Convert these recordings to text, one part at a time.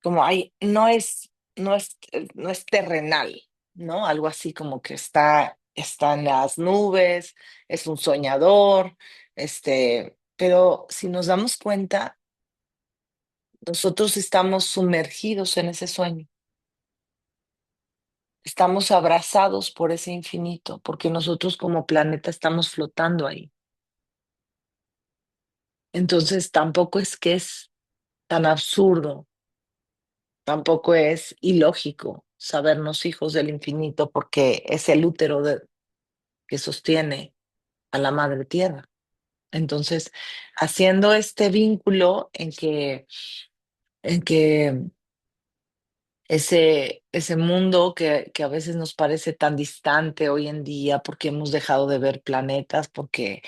como hay, no es terrenal, ¿no? Algo así como que está en las nubes, es un soñador, pero si nos damos cuenta, nosotros estamos sumergidos en ese sueño, estamos abrazados por ese infinito, porque nosotros como planeta estamos flotando ahí. Entonces tampoco es que es tan absurdo, tampoco es ilógico sabernos hijos del infinito, porque es el útero que sostiene a la madre tierra. Entonces, haciendo este vínculo en que ese mundo que a veces nos parece tan distante hoy en día, porque hemos dejado de ver planetas, porque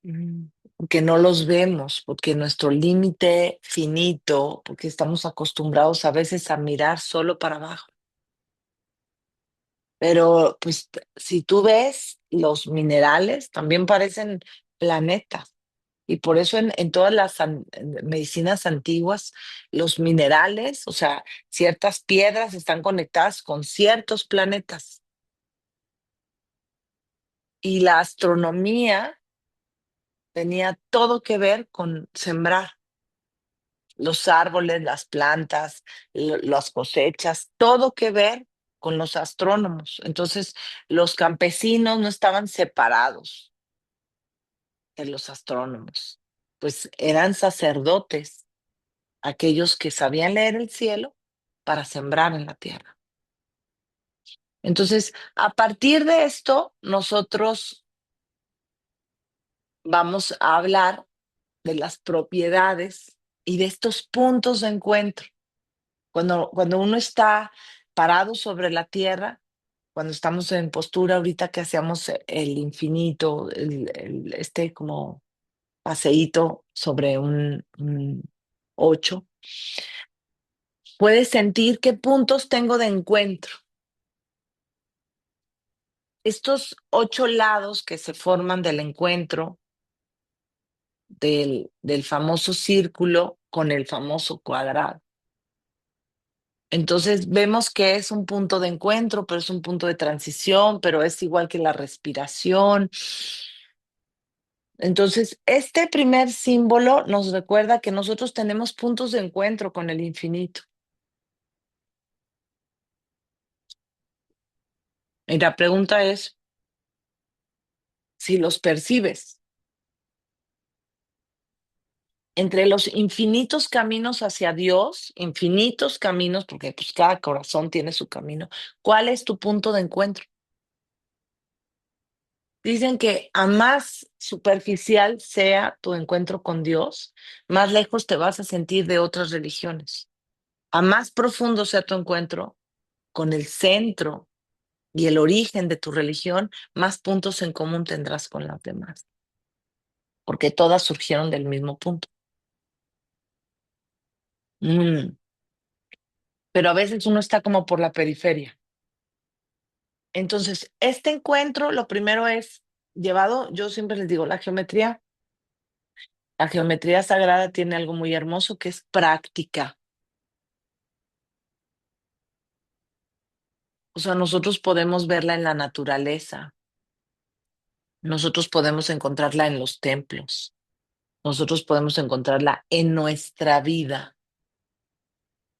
no los vemos, porque nuestro límite finito, porque estamos acostumbrados a veces a mirar solo para abajo. Pero pues si tú ves los minerales, también parecen planetas. Y por eso en todas las medicinas antiguas, los minerales, o sea, ciertas piedras están conectadas con ciertos planetas. Y la astronomía tenía todo que ver con sembrar los árboles, las plantas, las cosechas, todo que ver con los astrónomos. Entonces, los campesinos no estaban separados de los astrónomos, pues eran sacerdotes, aquellos que sabían leer el cielo para sembrar en la tierra. Entonces, a partir de esto, nosotros vamos a hablar de las propiedades y de estos puntos de encuentro. Cuando uno está parado sobre la tierra, cuando estamos en postura ahorita que hacemos el infinito, este como paseíto sobre un 8, puedes sentir qué puntos tengo de encuentro. Estos 8 lados que se forman del encuentro del famoso círculo con el famoso cuadrado. Entonces vemos que es un punto de encuentro, pero es un punto de transición, pero es igual que la respiración. Entonces, este primer símbolo nos recuerda que nosotros tenemos puntos de encuentro con el infinito. Y la pregunta es si los percibes. Entre los infinitos caminos hacia Dios, infinitos caminos, porque pues cada corazón tiene su camino, ¿cuál es tu punto de encuentro? Dicen que a más superficial sea tu encuentro con Dios, más lejos te vas a sentir de otras religiones. A más profundo sea tu encuentro con el centro y el origen de tu religión, más puntos en común tendrás con las demás, porque todas surgieron del mismo punto. Mm, Pero a veces uno está como por la periferia. Entonces, este encuentro, lo primero es llevado, yo siempre les digo, la geometría sagrada tiene algo muy hermoso que es práctica. O sea, nosotros podemos verla en la naturaleza, nosotros podemos encontrarla en los templos, nosotros podemos encontrarla en nuestra vida.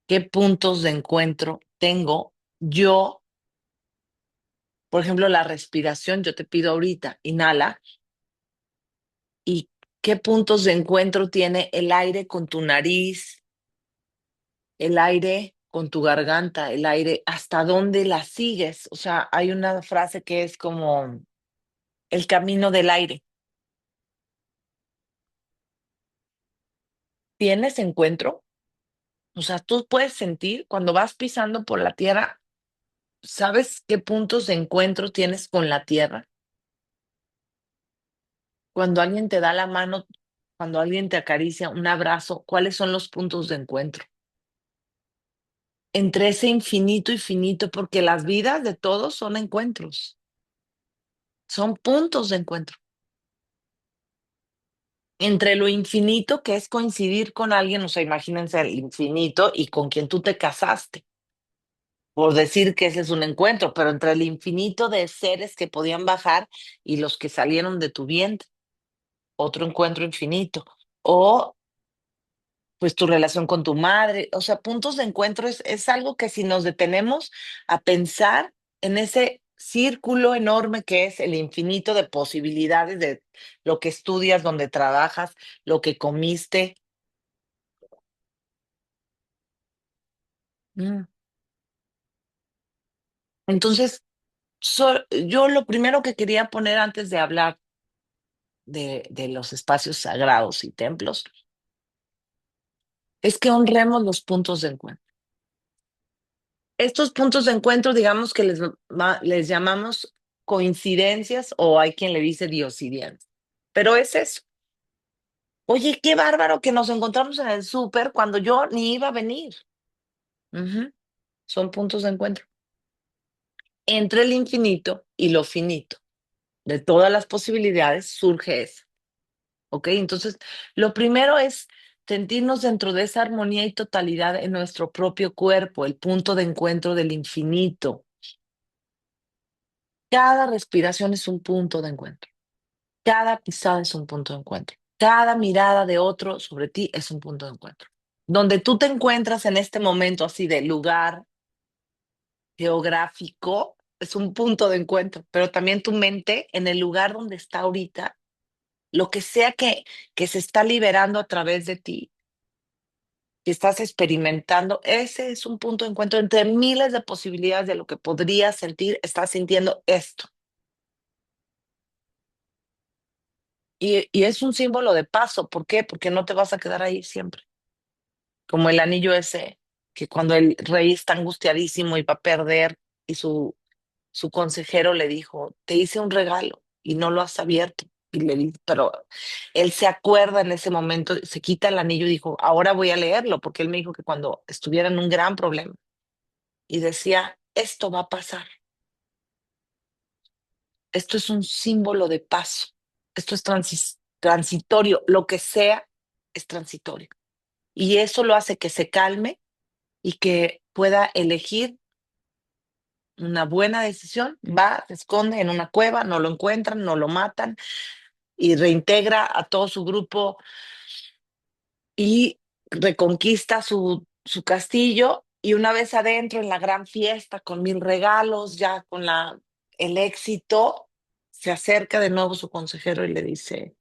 ¿Qué puntos de encuentro tengo yo? Por ejemplo, la respiración, yo te pido ahorita, inhala, y qué puntos de encuentro tiene el aire con tu nariz, el aire con tu garganta, el aire, hasta dónde la sigues. O sea, hay una frase que es como el camino del aire. ¿Tienes encuentro? O sea, tú puedes sentir cuando vas pisando por la tierra, ¿sabes qué puntos de encuentro tienes con la tierra? Cuando alguien te da la mano, cuando alguien te acaricia, un abrazo, ¿cuáles son los puntos de encuentro? Entre ese infinito y finito, porque las vidas de todos son encuentros, son puntos de encuentro. entre lo infinito, que es coincidir con alguien, o sea, imagínense el infinito y con quien tú te casaste, por decir que ese es un encuentro, pero entre el infinito de seres que podían bajar y los que salieron de tu vientre, otro encuentro infinito. O pues tu relación con tu madre, o sea, puntos de encuentro es algo que si nos detenemos a pensar en ese círculo enorme que es el infinito de posibilidades de lo que estudias, donde trabajas, lo que comiste. Mm. Entonces, yo lo primero que quería poner antes de hablar de los espacios sagrados y templos es que honremos los puntos de encuentro. Estos puntos de encuentro, digamos que les llamamos coincidencias o hay quien le dice diosidencias. Pero es eso. Oye, qué bárbaro que nos encontramos en el súper cuando yo ni iba a venir. Ujú. Son puntos de encuentro entre el infinito y lo finito. De todas las posibilidades surge eso. ¿Ok? Entonces, lo primero es sentirnos dentro de esa armonía y totalidad en nuestro propio cuerpo, el punto de encuentro del infinito. Cada respiración es un punto de encuentro. Cada pisada es un punto de encuentro. Cada mirada de otro sobre ti es un punto de encuentro. Donde tú te encuentras en este momento así de lugar geográfico es un punto de encuentro, pero también tu mente en el lugar donde está ahorita, lo que sea que se está liberando a través de ti, que estás experimentando, ese es un punto de encuentro entre miles de posibilidades de lo que podrías sentir, estás sintiendo esto. Y es un símbolo de paso. ¿Por qué? Porque no te vas a quedar ahí siempre. Como el anillo ese, que cuando el rey está angustiadísimo y va a perder, y su consejero le dijo, te hice un regalo y no lo has abierto. Y le dijo, pero él se acuerda en ese momento, se quita el anillo y dijo, ahora voy a leerlo, porque él me dijo que cuando estuviera en un gran problema, y decía, esto va a pasar, esto es un símbolo de paso, esto es transitorio, lo que sea es transitorio. Y eso lo hace que se calme y que pueda elegir una buena decisión, va, se esconde en una cueva, no lo encuentran, no lo matan y reintegra a todo su grupo y reconquista su castillo y una vez adentro en la gran fiesta con 1000 regalos, ya con el éxito, se acerca de nuevo su consejero y le dice,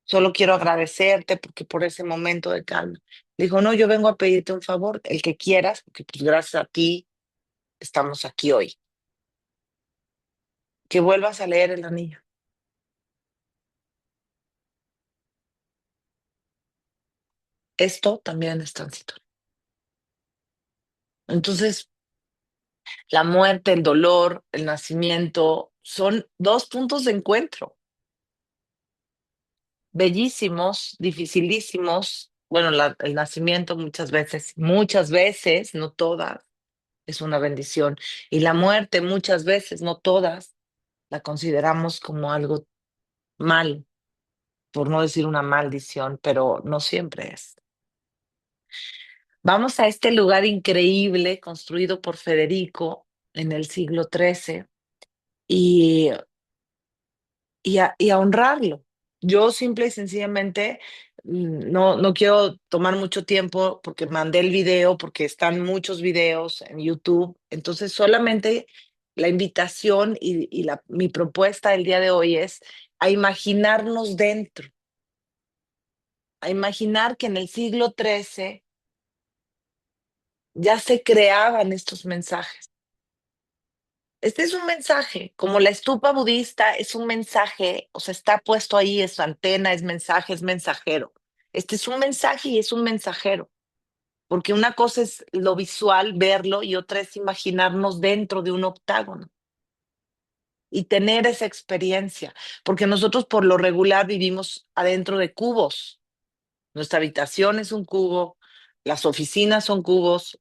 solo quiero agradecerte porque por ese momento de calma. Le dijo, no, yo vengo a pedirte un favor, el que quieras, porque pues gracias a ti estamos aquí hoy. Que vuelvas a leer el anillo. Esto también es transitorio. Entonces, la muerte, el dolor, el nacimiento son dos puntos de encuentro bellísimos, dificilísimos. Bueno, el nacimiento muchas veces, no todas, es una bendición. Y la muerte muchas veces, no todas, la consideramos como algo mal, por no decir una maldición, pero no siempre es. Vamos a este lugar increíble construido por Federico en el siglo XIII y, y a honrarlo. Yo simple y sencillamente no quiero tomar mucho tiempo porque mandé el video, porque están muchos videos en YouTube. Entonces, solamente la invitación y mi propuesta el día de hoy es a imaginarnos dentro, a imaginar que en el siglo XIII ya se creaban estos mensajes. Este es un mensaje, como la estupa budista es un mensaje, o sea, está puesto ahí, es antena, es mensaje, es mensajero. Este es un mensaje y es un mensajero, porque una cosa es lo visual, verlo, y otra es imaginarnos dentro de un octágono y tener esa experiencia, porque nosotros por lo regular vivimos adentro de cubos. Nuestra habitación es un cubo, las oficinas son cubos,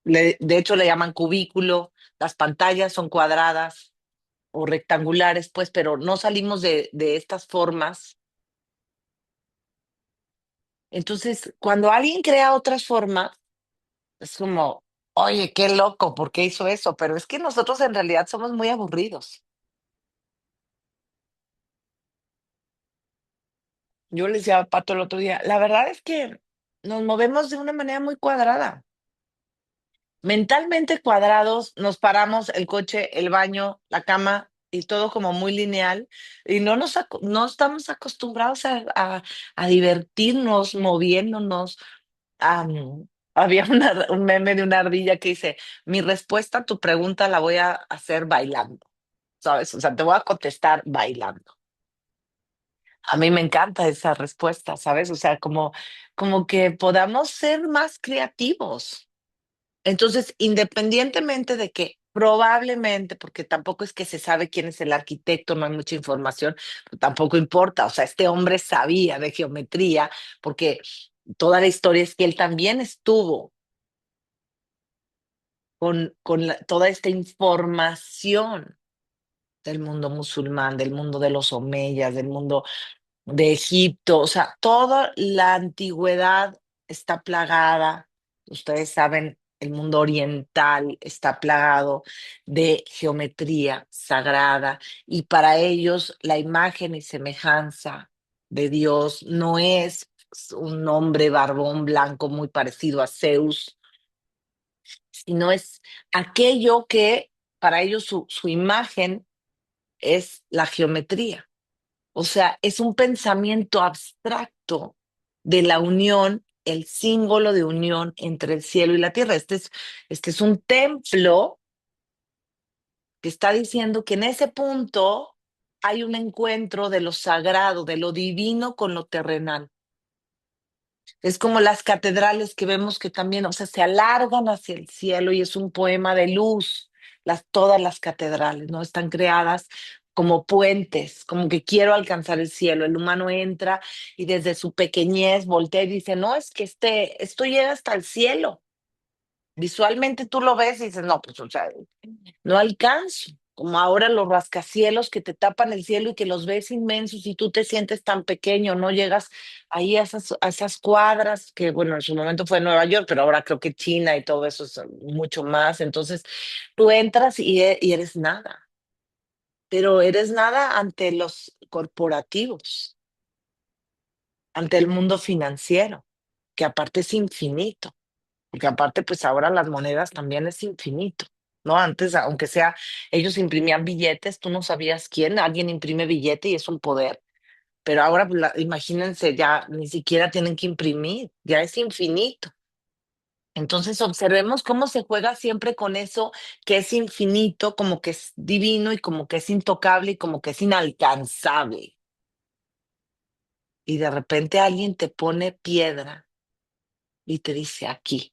de hecho le llaman cubículo, las pantallas son cuadradas o rectangulares, pues, pero no salimos de estas formas Entonces, cuando alguien crea otras formas, es como, oye, qué loco, ¿por qué hizo eso? Pero es que nosotros en realidad somos muy aburridos. Yo le decía a Pato el otro día, la verdad es que nos movemos de una manera muy cuadrada. Mentalmente cuadrados, nos paramos el coche, el baño, la cama y todo como muy lineal y no estamos acostumbrados a divertirnos moviéndonos. Había un meme de una ardilla que dice, mi respuesta a tu pregunta la voy a hacer bailando, ¿sabes? O sea, te voy a contestar bailando. A mí me encanta esa respuesta, ¿sabes? O sea, como que podamos ser más creativos. Entonces, independientemente de que probablemente, porque tampoco es que se sabe quién es el arquitecto, no hay mucha información, pues tampoco importa. O sea, este hombre sabía de geometría, porque toda la historia es que él también estuvo con toda esta información del mundo musulmán, del mundo de los omeyas, del mundo de Egipto, o sea, toda la antigüedad está plagada, ustedes saben, el mundo oriental está plagado de geometría sagrada y para ellos la imagen y semejanza de Dios no es un hombre barbón blanco muy parecido a Zeus, sino es aquello que para ellos su imagen es la geometría. O sea, es un pensamiento abstracto de la unión, el símbolo de unión entre el cielo y la tierra. Este es un templo que está diciendo que en ese punto hay un encuentro de lo sagrado, de lo divino con lo terrenal. Es como las catedrales que vemos que también, o sea, se alargan hacia el cielo y es un poema de luz. Todas las catedrales, ¿no? Están creadas como puentes, como que quiero alcanzar el cielo. El humano entra y desde su pequeñez voltea y dice, no, es que esto llega hasta el cielo. Visualmente tú lo ves y dices, no, pues, o sea, no alcanzo. Como ahora los rascacielos que te tapan el cielo y que los ves inmensos y tú te sientes tan pequeño, no llegas ahí a esas cuadras, que bueno, en su momento fue Nueva York, pero ahora creo que China y todo eso es mucho más. Entonces tú entras y eres nada, pero eres nada ante los corporativos, ante el mundo financiero, que aparte es infinito. Porque aparte, pues ahora las monedas también es infinito, ¿no? Antes, aunque sea, ellos imprimían billetes, tú no sabías quién, alguien imprime billete y es un poder, pero ahora, pues, imagínense, ya ni siquiera tienen que imprimir, ya es infinito. Entonces, observemos cómo se juega siempre con eso que es infinito, como que es divino y como que es intocable y como que es inalcanzable. Y de repente alguien te pone piedra y te dice aquí.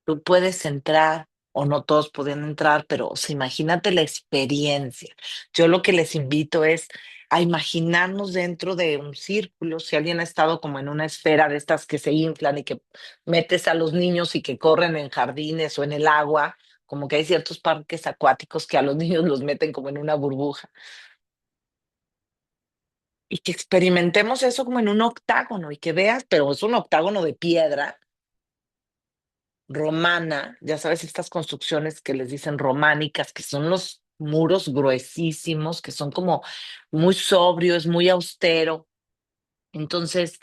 Tú puedes entrar o no todos pueden entrar, pero o sea, imagínate la experiencia. Yo lo que les invito es a imaginarnos dentro de un círculo, si alguien ha estado como en una esfera de estas que se inflan y que metes a los niños y que corren en jardines o en el agua, como que hay ciertos parques acuáticos que a los niños los meten como en una burbuja y que experimentemos eso como en un octágono y que veas, pero es un octágono de piedra romana, ya sabes, estas construcciones que les dicen románicas, que son los muros gruesísimos, que son como muy sobrios, muy austero. Entonces,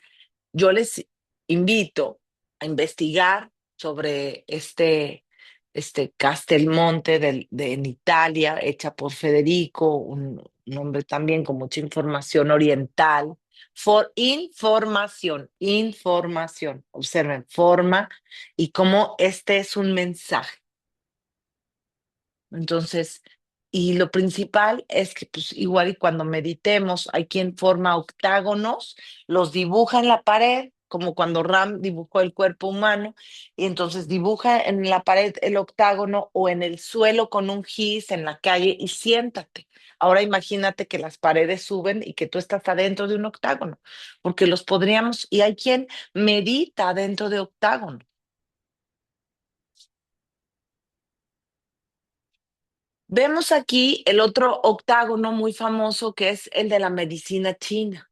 yo les invito a investigar sobre este Castelmonte en Italia, hecha por Federico, un hombre también con mucha información oriental. Información. Observen, forma y cómo este es un mensaje. Entonces, y lo principal es que pues igual y cuando meditemos, hay quien forma octágonos, los dibuja en la pared, como cuando Ram dibujó el cuerpo humano, y entonces dibuja en la pared el octágono o en el suelo con un gis en la calle y siéntate. Ahora imagínate que las paredes suben y que tú estás adentro de un octágono, porque los podríamos, y hay quien medita dentro de octágono. Vemos aquí el otro octágono muy famoso que es el de la medicina china.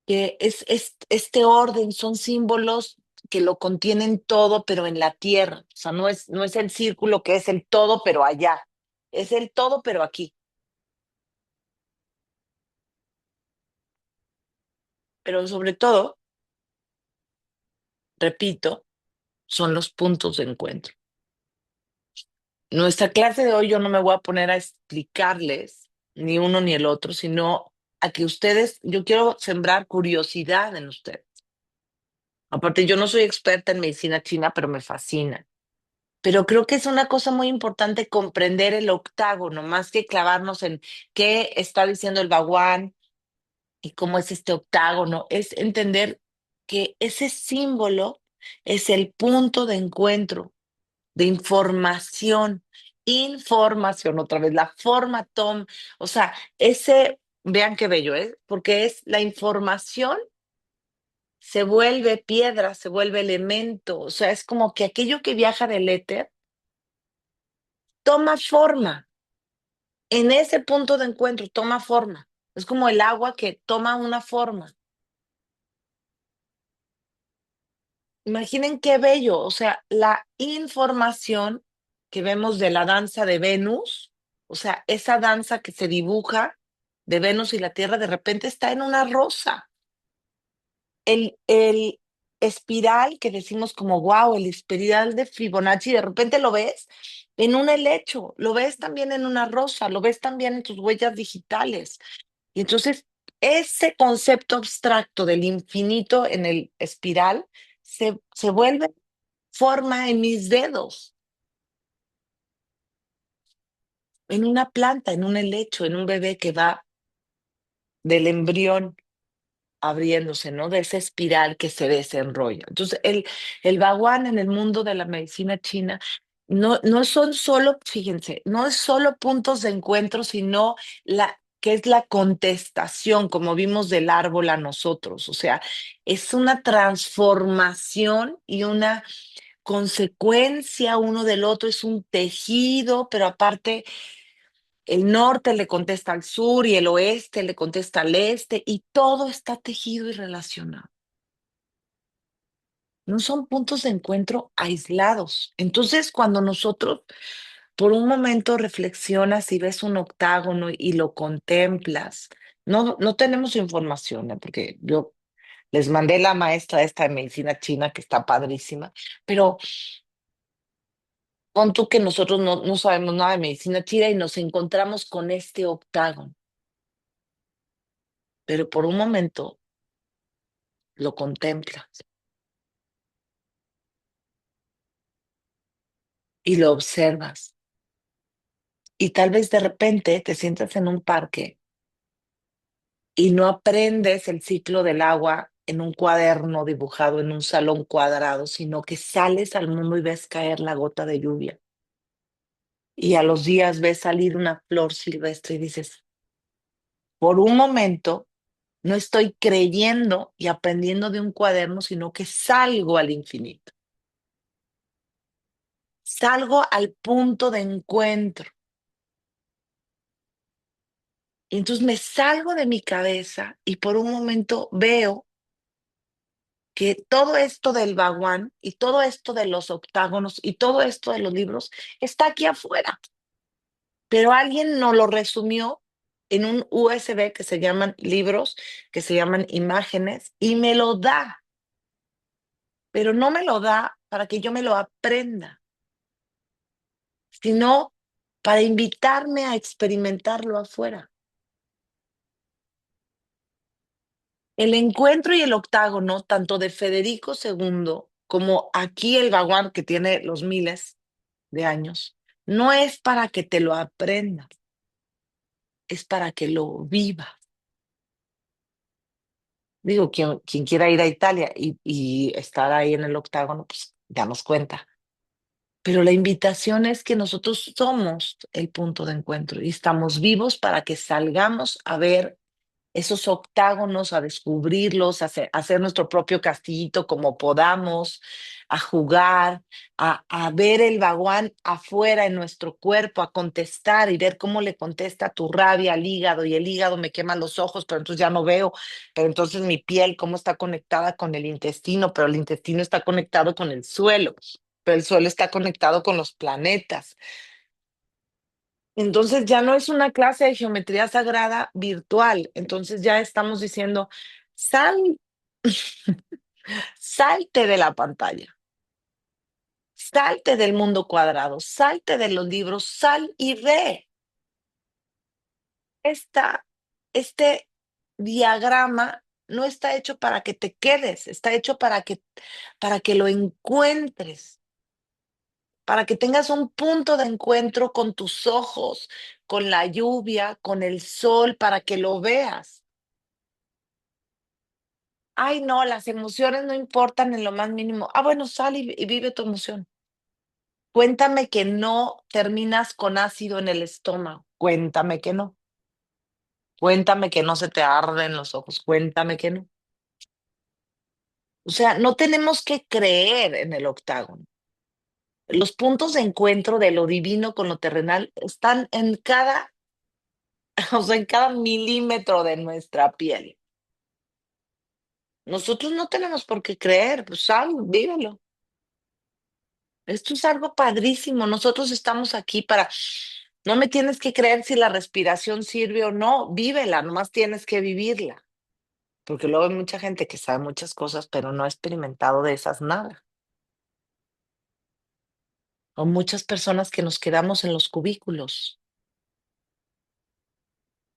que es este orden, son símbolos que lo contienen todo, pero en la tierra. O sea, no es el círculo que es el todo, pero allá. Es el todo, pero aquí. Pero sobre todo, repito, son los puntos de encuentro. Nuestra clase de hoy yo no me voy a poner a explicarles ni uno ni el otro, sino a que ustedes, yo quiero sembrar curiosidad en ustedes. Aparte, yo no soy experta en medicina china, pero me fascina. Pero creo que es una cosa muy importante comprender el octágono, más que clavarnos en qué está diciendo el Bhagwan y cómo es este octágono, es entender que ese símbolo es el punto de encuentro, de información, información, otra vez, la forma tom, o sea, vean qué bello es, porque es la información se vuelve piedra, se vuelve elemento, o sea, es como que aquello que viaja del éter toma forma, en ese punto de encuentro toma forma, es como el agua que toma una forma. Imaginen qué bello, o sea, la información que vemos de la danza de Venus, o sea, esa danza que se dibuja de Venus y la Tierra, de repente está en una rosa. El espiral que decimos como, wow, el espiral de Fibonacci, de repente lo ves en un helecho, lo ves también en una rosa, lo ves también en tus huellas digitales. Y entonces, ese concepto abstracto del infinito en el espiral se vuelve forma en mis dedos, en una planta, en un helecho, en un bebé que va del embrión abriéndose, ¿no? De esa espiral que se desenrolla. Entonces, el Bhagwan en el mundo de la medicina china no son solo, fíjense, no es solo puntos de encuentro, sino que es la contestación, como vimos del árbol a nosotros. O sea, es una transformación y una consecuencia uno del otro, es un tejido, pero aparte el norte le contesta al sur y el oeste le contesta al este y todo está tejido y relacionado. No son puntos de encuentro aislados. Entonces, cuando nosotros por un momento reflexionas y ves un octágono y lo contemplas, no tenemos información, ¿eh? Porque yo les mandé la maestra esta de medicina china que está padrísima, pero pon tú que nosotros no sabemos nada de medicina china y nos encontramos con este octágono, pero por un momento lo contemplas y lo observas. Y tal vez de repente te sientas en un parque y no aprendes el ciclo del agua en un cuaderno dibujado en un salón cuadrado, sino que sales al mundo y ves caer la gota de lluvia. Y a los días ves salir una flor silvestre y dices, por un momento no estoy creyendo y aprendiendo de un cuaderno, sino que salgo al infinito. Salgo al punto de encuentro. Y entonces me salgo de mi cabeza y por un momento veo que todo esto del Bhagwan y todo esto de los octágonos y todo esto de los libros está aquí afuera. Pero alguien nos lo resumió en un USB que se llaman libros, que se llaman imágenes, y me lo da. Pero no me lo da para que yo me lo aprenda, sino para invitarme a experimentarlo afuera. El encuentro y el octágono, tanto de Federico II como aquí el Bhagwan, que tiene los miles de años, no es para que te lo aprendas, es para que lo vivas. Digo, quien quiera ir a Italia y estar ahí en el octágono, pues ya nos cuenta. Pero la invitación es que nosotros somos el punto de encuentro y estamos vivos para que salgamos a ver esos octágonos, a descubrirlos, a hacer nuestro propio castillito como podamos, a jugar, a ver el baguán afuera en nuestro cuerpo, a contestar y ver cómo le contesta tu rabia al hígado y el hígado me quema los ojos, pero entonces ya no veo, pero entonces mi piel, cómo está conectada con el intestino, pero el intestino está conectado con el suelo, pero el suelo está conectado con los planetas. Entonces ya no es una clase de geometría sagrada virtual. Entonces ya estamos diciendo, sal, salte de la pantalla, salte del mundo cuadrado, salte de los libros, sal y ve. Esta, este diagrama no está hecho para que te quedes, está hecho para que lo encuentres, para que tengas un punto de encuentro con tus ojos, con la lluvia, con el sol, para que lo veas. Ay, no, las emociones no importan en lo más mínimo. Ah, bueno, sal y vive tu emoción. Cuéntame que no terminas con ácido en el estómago. Cuéntame que no. Cuéntame que no se te arden los ojos. Cuéntame que no. O sea, no tenemos que creer en el octágono. Los puntos de encuentro de lo divino con lo terrenal están en cada, o sea, en cada milímetro de nuestra piel. Nosotros no tenemos por qué creer, pues sal, vívelo. Esto es algo padrísimo. Nosotros estamos aquí para, no me tienes que creer si la respiración sirve o no, vívela, nomás tienes que vivirla. Porque luego hay mucha gente que sabe muchas cosas, pero no ha experimentado de esas nada. O muchas personas que nos quedamos en los cubículos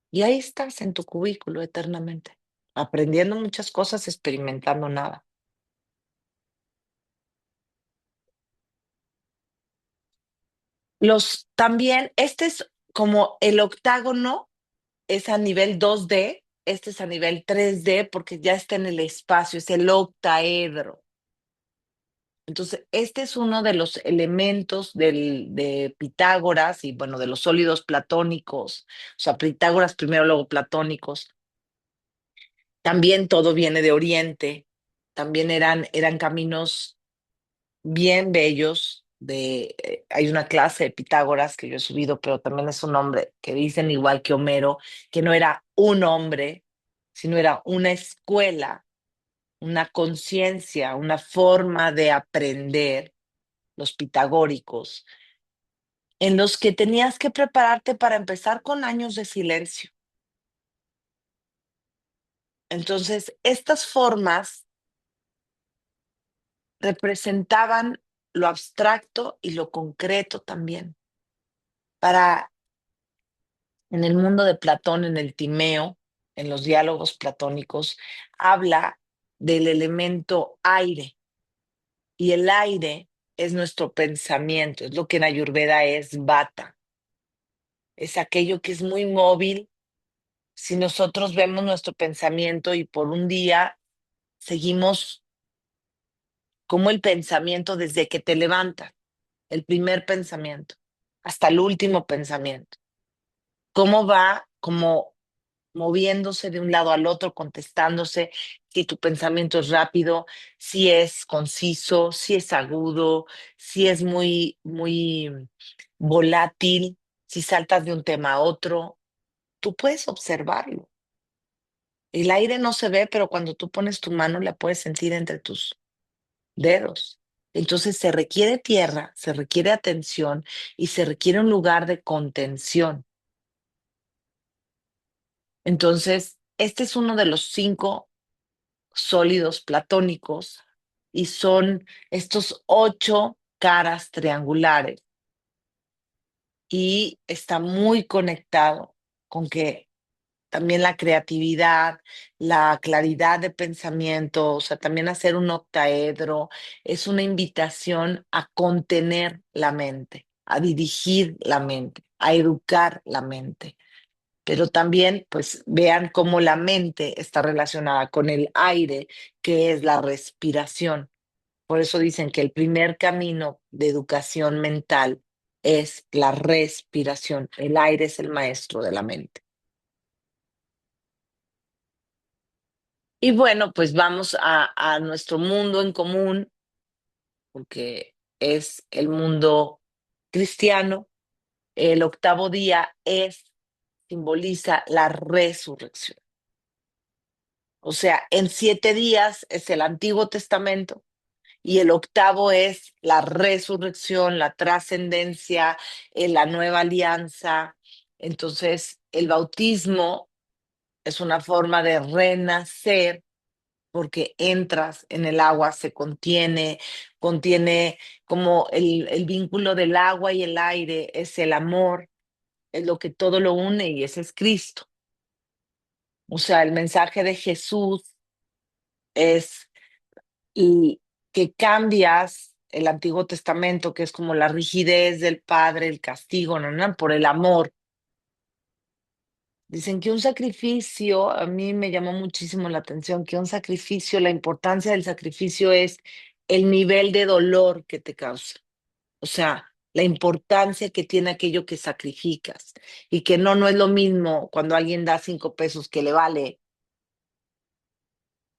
y ahí estás en tu cubículo eternamente, aprendiendo muchas cosas, experimentando nada. También, este es como el octágono es a nivel 2D, este es a nivel 3D porque ya está en el espacio, es el octaedro. Entonces, este es uno de los elementos de Pitágoras y bueno, de los sólidos platónicos, o sea, Pitágoras primero, luego platónicos. También todo viene de Oriente, también eran caminos bien bellos. Hay una clase de Pitágoras que yo he subido, pero también es un hombre que dicen igual que Homero, que no era un hombre, sino era una escuela, una conciencia, una forma de aprender, los pitagóricos, en los que tenías que prepararte para empezar con años de silencio. Entonces, estas formas representaban lo abstracto y lo concreto también. Para en el mundo de Platón, en el Timeo, en los diálogos platónicos, habla del elemento aire. Y el aire es nuestro pensamiento, es lo que en Ayurveda es vata. Es aquello que es muy móvil. Si nosotros vemos nuestro pensamiento y por un día seguimos como el pensamiento desde que te levantas, el primer pensamiento, hasta el último pensamiento. ¿Cómo va? Como moviéndose de un lado al otro, contestándose, si tu pensamiento es rápido, si es conciso, si es agudo, si es muy, muy volátil, si saltas de un tema a otro, tú puedes observarlo. El aire no se ve, pero cuando tú pones tu mano la puedes sentir entre tus dedos. Entonces se requiere tierra, se requiere atención y se requiere un lugar de contención. Entonces, este es uno de los 5 sólidos platónicos y son estos 8 caras triangulares y está muy conectado con que también la creatividad, la claridad de pensamiento, o sea, también hacer un octaedro es una invitación a contener la mente, a dirigir la mente, a educar la mente. Pero también, pues, vean cómo la mente está relacionada con el aire, que es la respiración. Por eso dicen que el primer camino de educación mental es la respiración. El aire es el maestro de la mente. Y bueno, pues vamos a nuestro mundo en común, porque es el mundo cristiano. El octavo día simboliza la resurrección. O sea, en 7 días es el Antiguo Testamento y el octavo es la resurrección, la trascendencia, la nueva alianza. Entonces, el bautismo es una forma de renacer porque entras en el agua, se contiene como el vínculo del agua y el aire, es el amor, es lo que todo lo une y ese es Cristo. O sea, el mensaje de Jesús es y que cambias el Antiguo Testamento, que es como la rigidez del Padre, el castigo, ¿no? ¿No? Por el amor. Dicen que un sacrificio, a mí me llamó muchísimo la atención, que un sacrificio, la importancia del sacrificio es el nivel de dolor que te causa. O sea, la importancia que tiene aquello que sacrificas y que no es lo mismo cuando alguien da 5 pesos que le vale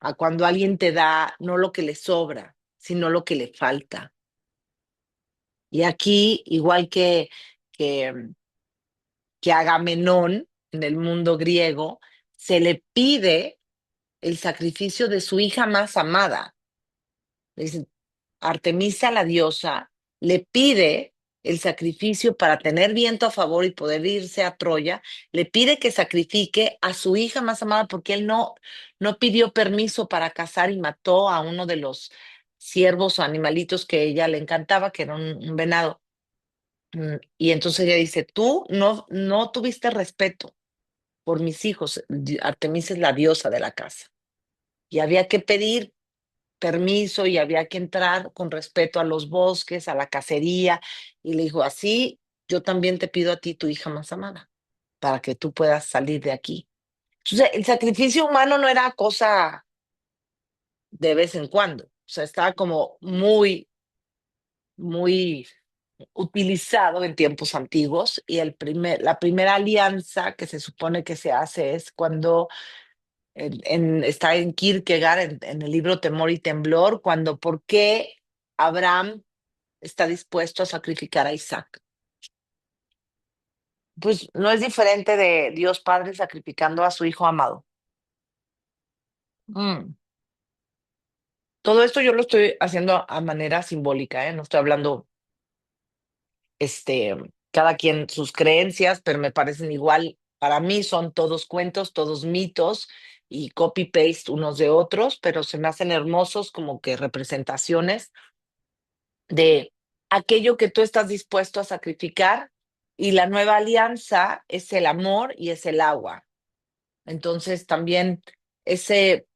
a cuando alguien te da no lo que le sobra, sino lo que le falta. Y aquí, igual que, que Agamenón en el mundo griego, se le pide el sacrificio de su hija más amada. Dicen, Artemisa, la diosa, le pide el sacrificio para tener viento a favor y poder irse a Troya, le pide que sacrifique a su hija más amada porque él no pidió permiso para cazar y mató a uno de los ciervos o animalitos que ella le encantaba, que era un venado. Y entonces ella dice, tú no tuviste respeto por mis hijos. Artemisa es la diosa de la casa. Y había que pedir permiso y había que entrar con respeto a los bosques, a la cacería. Y le dijo, así yo también te pido a ti, tu hija más amada, para que tú puedas salir de aquí. Entonces, el sacrificio humano no era cosa de vez en cuando. O sea, estaba como muy utilizado en tiempos antiguos y la primera alianza que se supone que se hace es cuando está en Kierkegaard, en el libro Temor y Temblor, cuando por qué Abraham está dispuesto a sacrificar a Isaac. Pues no es diferente de Dios Padre sacrificando a su hijo amado. Mm. Todo esto yo lo estoy haciendo a manera simbólica, ¿eh? No estoy hablando este, cada quien sus creencias, pero me parecen igual. Para mí son todos cuentos, todos mitos y copy-paste unos de otros, pero se me hacen hermosos como que representaciones de aquello que tú estás dispuesto a sacrificar y la nueva alianza es el amor y es el agua. Entonces también ese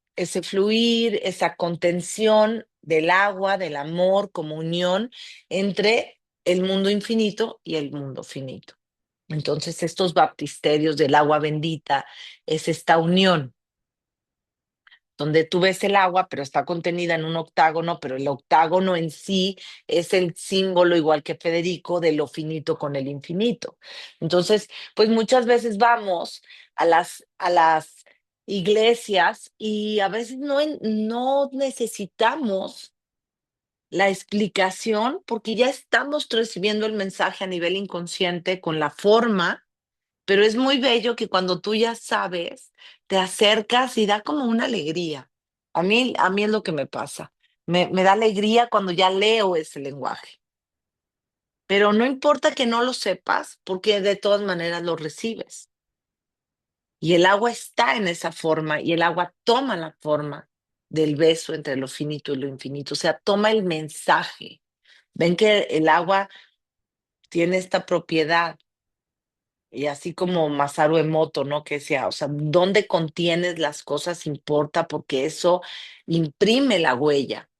fluir, esa contención del agua, del amor como unión entre el mundo infinito y el mundo finito. Entonces estos baptisterios del agua bendita es esta unión donde tú ves el agua, pero está contenida en un octágono, pero el octágono en sí es el símbolo, igual que Federico, de lo finito con el infinito. Entonces, pues muchas veces vamos a las iglesias y a veces no necesitamos la explicación porque ya estamos recibiendo el mensaje a nivel inconsciente con la forma, pero es muy bello que cuando tú ya sabes, te acercas y da como una alegría. A mí es lo que me pasa. Me da alegría cuando ya leo ese lenguaje. Pero no importa que no lo sepas, porque de todas maneras lo recibes. Y el agua está en esa forma y el agua toma la forma del beso entre lo finito y lo infinito. O sea, toma el mensaje. Ven que el agua tiene esta propiedad. Y así como Masaru Emoto, ¿no? Que decía, o sea, dónde contienes las cosas importa porque eso imprime la huella.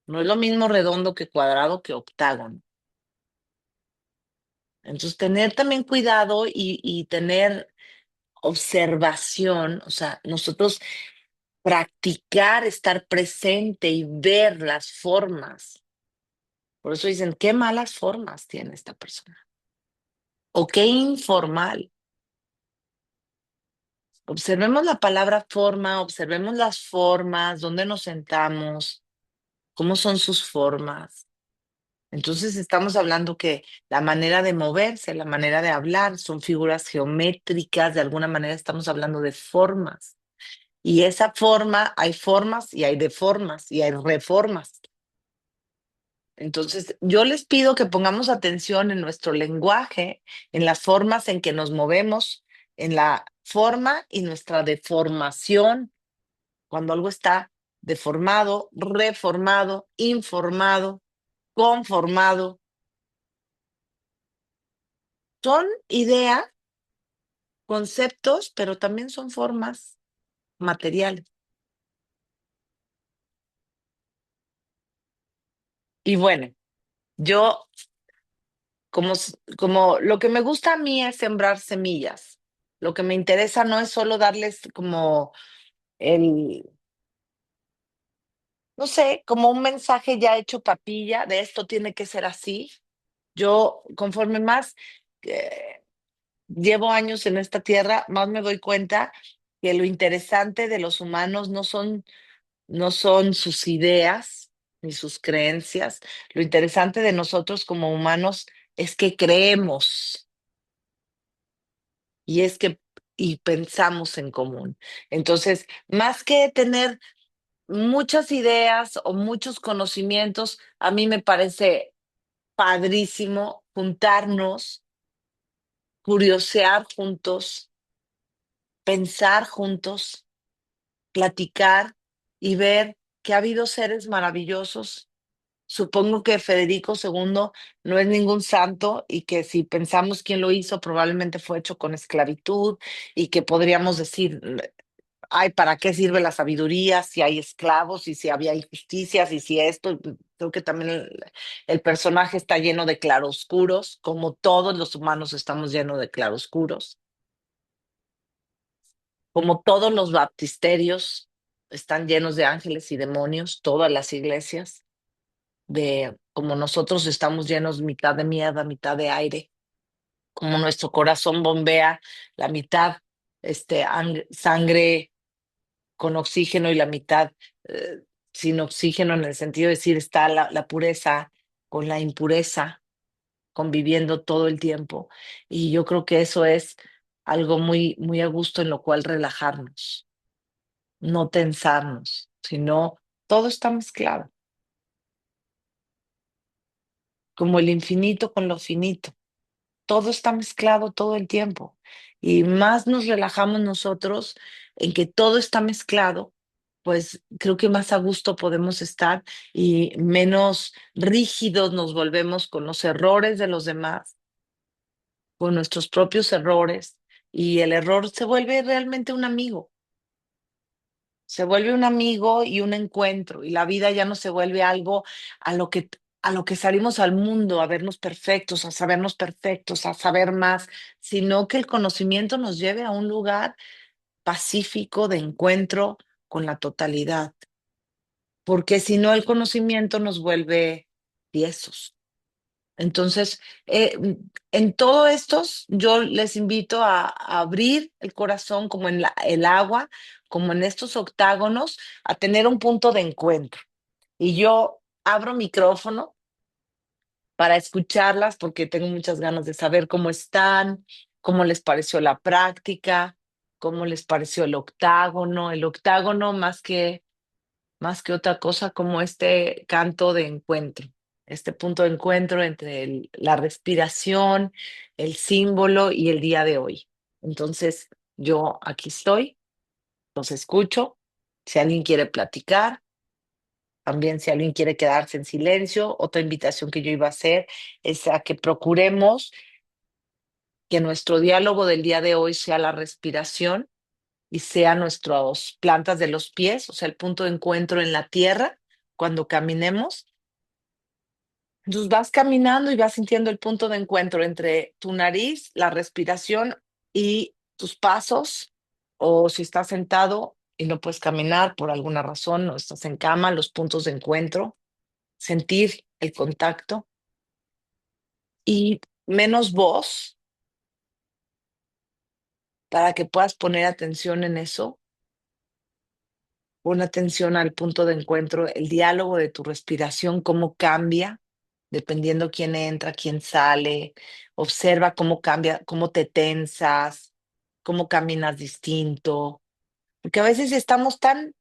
No es lo mismo redondo que cuadrado que octágono. Entonces, tener también cuidado y tener observación, o sea, nosotros practicar, estar presente y ver las formas. Por eso dicen, qué malas formas tiene esta persona. O qué informal. Observemos la palabra forma, observemos las formas, dónde nos sentamos, cómo son sus formas. Entonces estamos hablando que la manera de moverse, la manera de hablar, son figuras geométricas, de alguna manera estamos hablando de formas. Y esa forma, hay formas y hay deformas y hay reformas. Entonces, yo les pido que pongamos atención en nuestro lenguaje, en las formas en que nos movemos, en la forma y nuestra deformación, cuando algo está deformado, reformado, informado, conformado. Son ideas, conceptos, pero también son formas materiales. Y bueno, yo, como lo que me gusta a mí es sembrar semillas. Lo que me interesa no es solo darles como el, no sé, como un mensaje ya hecho papilla de esto tiene que ser así. Yo, conforme más llevo años en esta tierra, más me doy cuenta que lo interesante de los humanos no son sus ideas ni sus creencias. Lo interesante de nosotros como humanos es que creemos y es que y pensamos en común. Entonces, más que tener muchas ideas o muchos conocimientos, a mí me parece padrísimo juntarnos, curiosear juntos, pensar juntos, platicar y ver que ha habido seres maravillosos. Supongo que Federico II no es ningún santo y que si pensamos quién lo hizo, probablemente fue hecho con esclavitud y que podríamos decir, ay, ¿para qué sirve la sabiduría si hay esclavos y si había injusticias y si esto? Creo que también el personaje está lleno de claroscuros, como todos los humanos estamos llenos de claroscuros, como todos los baptisterios están llenos de ángeles y demonios, todas las iglesias, de como nosotros estamos llenos mitad de mierda, mitad de aire, como nuestro corazón bombea la mitad sangre con oxígeno y la mitad eh, sin oxígeno, en el sentido de decir está la pureza con la impureza conviviendo todo el tiempo. Y yo creo que eso es algo muy, muy a gusto en lo cual relajarnos, no tensarnos, sino todo está mezclado, como el infinito con lo finito. Todo está mezclado todo el tiempo. Y más nos relajamos nosotros en que todo está mezclado, pues creo que más a gusto podemos estar y menos rígidos nos volvemos con los errores de los demás, con nuestros propios errores. Y el error se vuelve realmente un amigo, se vuelve un amigo y un encuentro. Y la vida ya no se vuelve algo a lo que salimos al mundo, a vernos perfectos, a sabernos perfectos, a saber más, sino que el conocimiento nos lleve a un lugar pacífico de encuentro con la totalidad, porque si no el conocimiento nos vuelve tiesos. Entonces, en todo estos, yo les invito a abrir el corazón como en el agua, como en estos octágonos, a tener un punto de encuentro. Y yo abro micrófono para escucharlas porque tengo muchas ganas de saber cómo están, cómo les pareció la práctica, cómo les pareció el octágono más que otra cosa como este canto de encuentro, este punto de encuentro entre la respiración, el símbolo y el día de hoy. Entonces, yo aquí estoy, los escucho. Si alguien quiere platicar, también si alguien quiere quedarse en silencio, otra invitación que yo iba a hacer es a que procuremos que nuestro diálogo del día de hoy sea la respiración y sea nuestras plantas de los pies, o sea, el punto de encuentro en la tierra cuando caminemos. Entonces vas caminando y vas sintiendo el punto de encuentro entre tu nariz, la respiración y tus pasos, o si estás sentado y no puedes caminar por alguna razón, o estás en cama, los puntos de encuentro, sentir el contacto y menos voz, para que puedas poner atención en eso. Pon atención al punto de encuentro, el diálogo de tu respiración, cómo cambia dependiendo quién entra, quién sale. Observa cómo cambia, cómo te tensas, cómo caminas distinto. Porque a veces estamos tan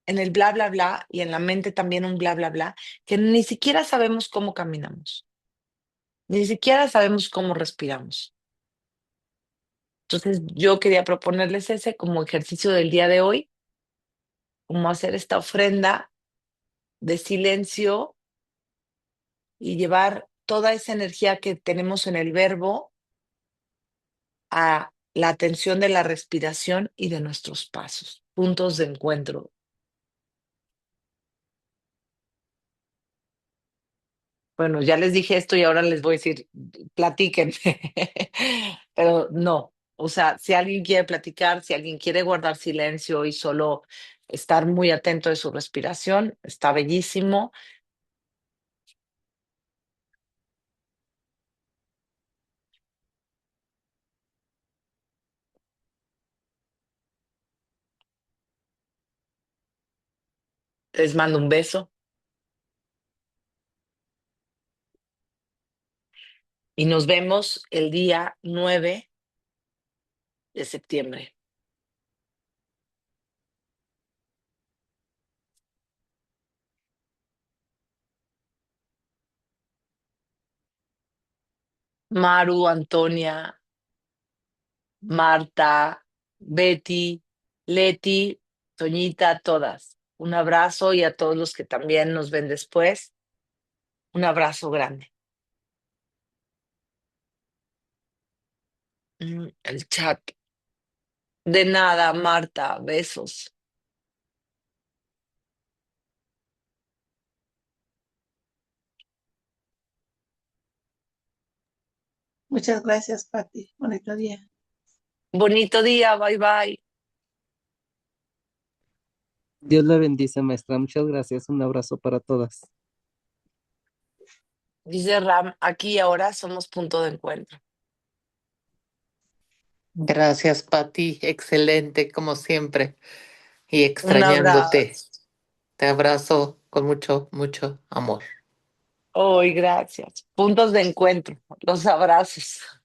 en el bla, bla, bla y en la mente también un bla, bla, bla, que ni siquiera sabemos cómo caminamos, ni siquiera sabemos cómo respiramos. Entonces yo quería proponerles ese como ejercicio del día de hoy, como hacer esta ofrenda de silencio y llevar toda esa energía que tenemos en el verbo a la atención de la respiración y de nuestros pasos, puntos de encuentro. Bueno, ya les dije esto y ahora les voy a decir, platíquenme. Pero no, o sea, si alguien quiere platicar, si alguien quiere guardar silencio y solo estar muy atento de su respiración, está bellísimo. Les mando un beso y nos vemos el día 9 de septiembre. Maru, Antonia, Marta, Betty, Leti, Toñita, todas. Un abrazo y a todos los que también nos ven después, un abrazo grande. El chat. De nada, Marta, besos. Muchas gracias, Pati. Bonito día. Bonito día, bye bye. Dios la bendice, maestra. Muchas gracias. Un abrazo para todas. Dice Ram, aquí y ahora somos punto de encuentro. Gracias, Pati. Excelente, como siempre. Y Un extrañándote. abrazo. Te abrazo con mucho, mucho amor. Hoy, gracias. Puntos de encuentro, los abrazos.